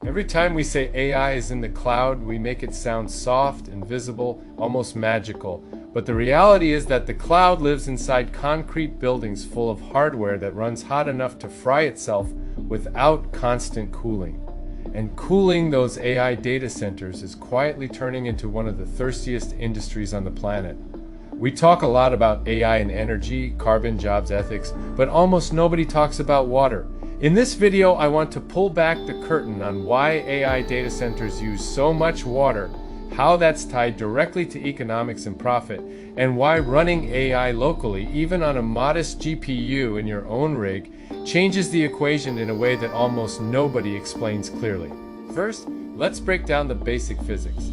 Every time we say AI is in the cloud, we make it sound soft, invisible, almost magical. But the reality is that the cloud lives inside concrete buildings full of hardware that runs hot enough to fry itself without constant cooling. And cooling those AI data centers is quietly turning into one of the thirstiest industries on the planet. We talk a lot about AI and energy, carbon, jobs, ethics, but almost nobody talks about water. In this video, I want to pull back the curtain on why AI data centers use so much water, how that's tied directly to economics and profit, and why running AI locally, even on a modest GPU in your own rig, changes the equation in a way that almost nobody explains clearly. First, let's break down the basic physics.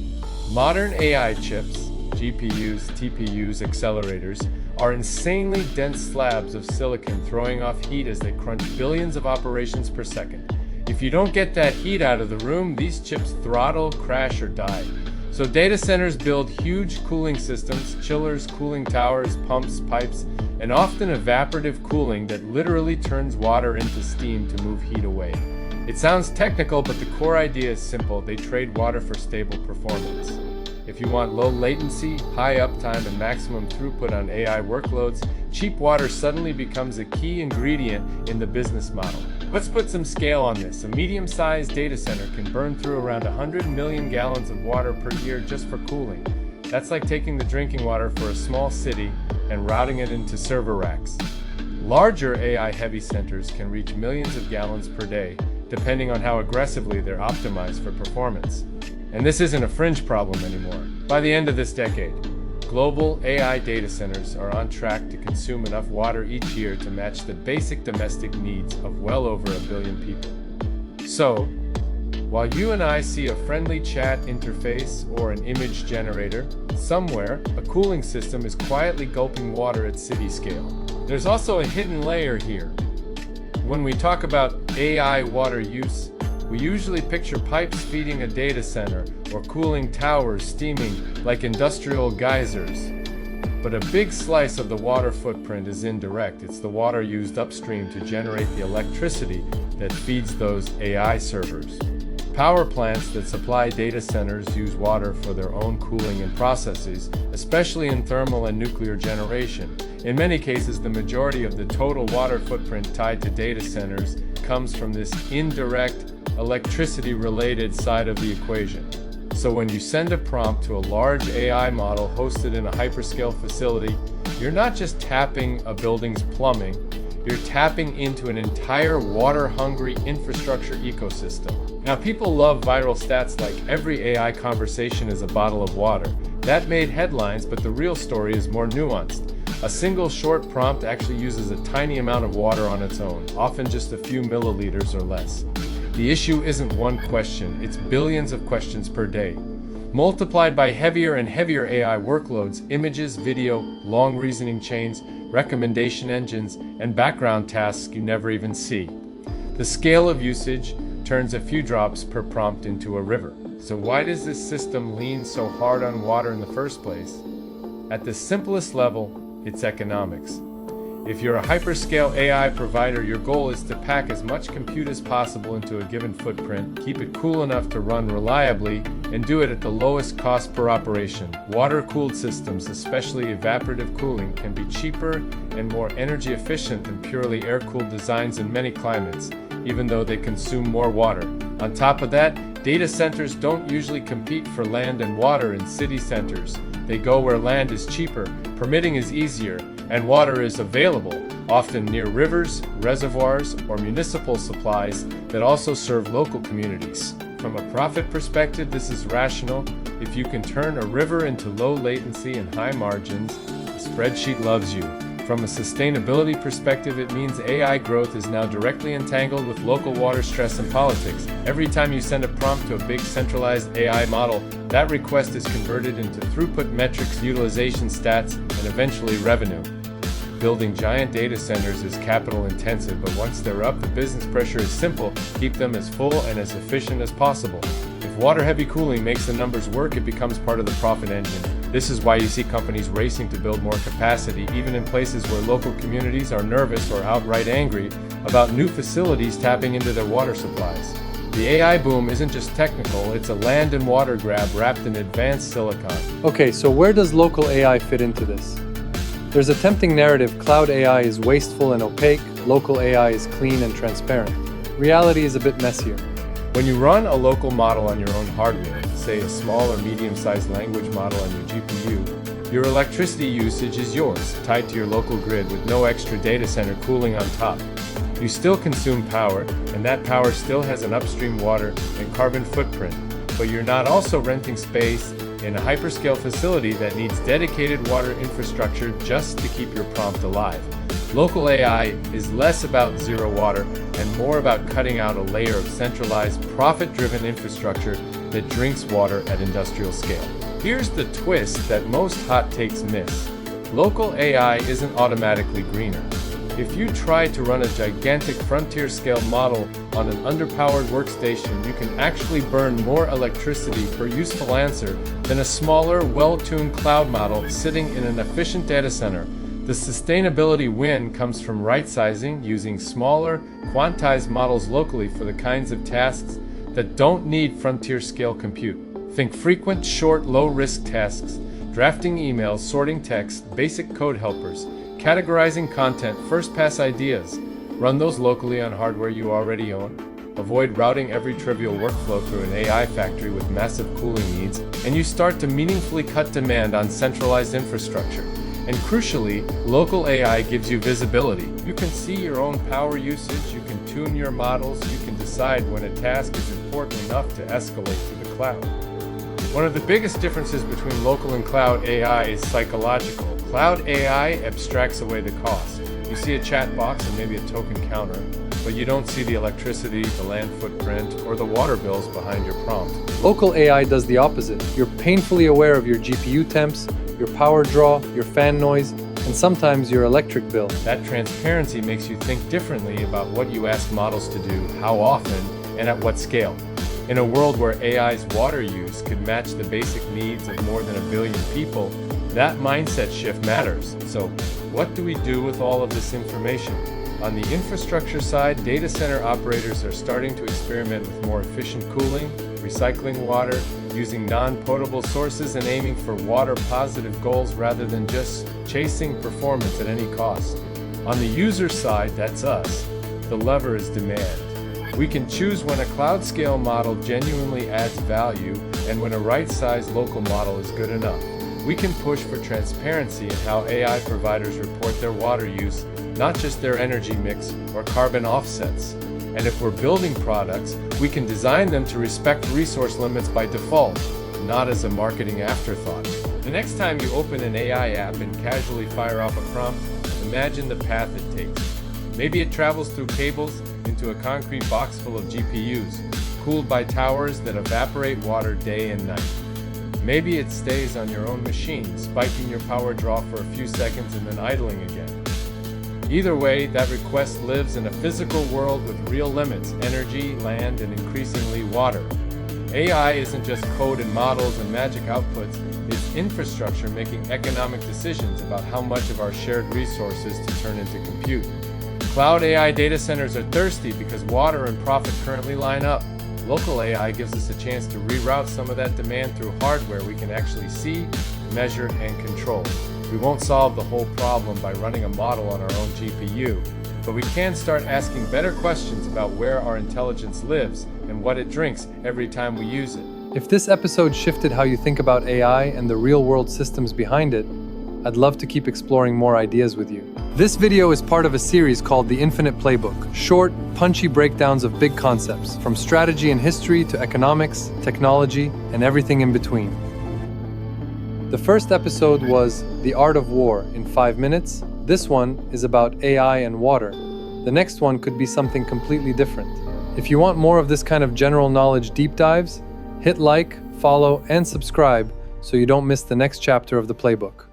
Modern AI chips, GPUs, TPUs, accelerators, are insanely dense slabs of silicon throwing off heat as they crunch billions of operations per second. If you don't get that heat out of the room, these chips throttle, crash, or die. So data centers build huge cooling systems, chillers, cooling towers, pumps, pipes, and often evaporative cooling that literally turns water into steam to move heat away. It sounds technical, but the core idea is simple. They trade water for stable performance. If you want low latency, high uptime, and maximum throughput on AI workloads, cheap water suddenly becomes a key ingredient in the business model. Let's put some scale on this. A medium-sized data center can burn through around 100 million gallons of water per year just for cooling. That's like taking the drinking water for a small city and routing it into server racks. Larger AI-heavy centers can reach millions of gallons per day, depending on how aggressively they're optimized for performance. And this isn't a fringe problem anymore. By the end of this decade, global AI data centers are on track to consume enough water each year to match the basic domestic needs of well over 1 billion people. So, while you and I see a friendly chat interface or an image generator, somewhere a cooling system is quietly gulping water at city scale. There's also a hidden layer here. When we talk about AI water use, we usually picture pipes feeding a data center or cooling towers steaming like industrial geysers. But a big slice of the water footprint is indirect. It's the water used upstream to generate the electricity that feeds those AI servers. Power plants that supply data centers use water for their own cooling and processes, especially in thermal and nuclear generation. In many cases, the majority of the total water footprint tied to data centers comes from this indirect electricity-related side of the equation. So when you send a prompt to a large AI model hosted in a hyperscale facility, you're not just tapping a building's plumbing, you're tapping into an entire water-hungry infrastructure ecosystem. Now, people love viral stats like every AI conversation is a bottle of water. That made headlines, but the real story is more nuanced. A single short prompt actually uses a tiny amount of water on its own, often just a few milliliters or less. The issue isn't one question, it's billions of questions per day. Multiplied by heavier and heavier AI workloads, images, video, long reasoning chains, recommendation engines, and background tasks you never even see. The scale of usage turns a few drops per prompt into a river. So why does this system lean so hard on water in the first place? At the simplest level, it's economics. If you're a hyperscale AI provider, your goal is to pack as much compute as possible into a given footprint, keep it cool enough to run reliably, and do it at the lowest cost per operation. Water-cooled systems, especially evaporative cooling, can be cheaper and more energy efficient than purely air-cooled designs in many climates, even though they consume more water. On top of that, data centers don't usually compete for land and water in city centers. They go where land is cheaper, permitting is easier, and water is available, often near rivers, reservoirs, or municipal supplies that also serve local communities. From a profit perspective, this is rational. If you can turn a river into low latency and high margins, the spreadsheet loves you. From a sustainability perspective, it means AI growth is now directly entangled with local water stress and politics. Every time you send a prompt to a big centralized AI model, that request is converted into throughput metrics, utilization stats, and eventually revenue. Building giant data centers is capital intensive, but once they're up, the business pressure is simple: keep them as full and as efficient as possible. If water-heavy cooling makes the numbers work, it becomes part of the profit engine. This is why you see companies racing to build more capacity, even in places where local communities are nervous or outright angry about new facilities tapping into their water supplies. The AI boom isn't just technical, it's a land and water grab wrapped in advanced silicon. Okay, so where does local AI fit into this? There's a tempting narrative: cloud AI is wasteful and opaque, local AI is clean and transparent. Reality is a bit messier. When you run a local model on your own hardware, say a small or medium-sized language model on your GPU, your electricity usage is yours, tied to your local grid with no extra data center cooling on top. You still consume power, and that power still has an upstream water and carbon footprint, but you're not also renting space in a hyperscale facility that needs dedicated water infrastructure just to keep your prompt alive. Local AI is less about zero water and more about cutting out a layer of centralized, profit-driven infrastructure that drinks water at industrial scale. Here's the twist that most hot takes miss. Local AI isn't automatically greener. If you try to run a gigantic frontier-scale model on an underpowered workstation, you can actually burn more electricity per useful answer than a smaller, well-tuned cloud model sitting in an efficient data center. The sustainability win comes from right-sizing, using smaller, quantized models locally for the kinds of tasks that don't need frontier-scale compute. Think frequent, short, low-risk tasks, drafting emails, sorting text, basic code helpers, categorizing content, first-pass ideas. Run those locally on hardware you already own. Avoid routing every trivial workflow through an AI factory with massive cooling needs, and you start to meaningfully cut demand on centralized infrastructure. And crucially, local AI gives you visibility. You can see your own power usage, you can tune your models, you can decide when a task is important enough to escalate to the cloud. One of the biggest differences between local and cloud AI is psychological. Cloud AI abstracts away the cost. You see a chat box and maybe a token counter, but you don't see the electricity, the land footprint, or the water bills behind your prompt. Local AI does the opposite. You're painfully aware of your GPU temps, your power draw, your fan noise, and sometimes your electric bill. That transparency makes you think differently about what you ask models to do, how often, and at what scale. In a world where AI's water use could match the basic needs of more than 1 billion people, that mindset shift matters. So, what do we do with all of this information? On the infrastructure side, data center operators are starting to experiment with more efficient cooling, recycling water, using non-potable sources, and aiming for water-positive goals rather than just chasing performance at any cost. On the user side, that's us. The lever is demand. We can choose when a cloud-scale model genuinely adds value and when a right-sized local model is good enough. We can push for transparency in how AI providers report their water use, not just their energy mix or carbon offsets. And if we're building products, we can design them to respect resource limits by default, not as a marketing afterthought. The next time you open an AI app and casually fire off a prompt, imagine the path it takes. Maybe it travels through cables into a concrete box full of GPUs, cooled by towers that evaporate water day and night. Maybe it stays on your own machine, spiking your power draw for a few seconds and then idling again. Either way, that request lives in a physical world with real limits: energy, land, and increasingly water. AI isn't just code and models and magic outputs, it's infrastructure making economic decisions about how much of our shared resources to turn into compute. Cloud AI data centers are thirsty because water and profit currently line up. Local AI gives us a chance to reroute some of that demand through hardware we can actually see, measure, and control. We won't solve the whole problem by running a model on our own GPU, but we can start asking better questions about where our intelligence lives and what it drinks every time we use it. If this episode shifted how you think about AI and the real-world systems behind it, I'd love to keep exploring more ideas with you. This video is part of a series called the Infinite Playbook, short, punchy breakdowns of big concepts, from strategy and history to economics, technology, and everything in between. The first episode was The Art of War in 5 minutes. This one is about AI and water. The next one could be something completely different. If you want more of this kind of general knowledge deep dives, hit like, follow, and subscribe so you don't miss the next chapter of the playbook.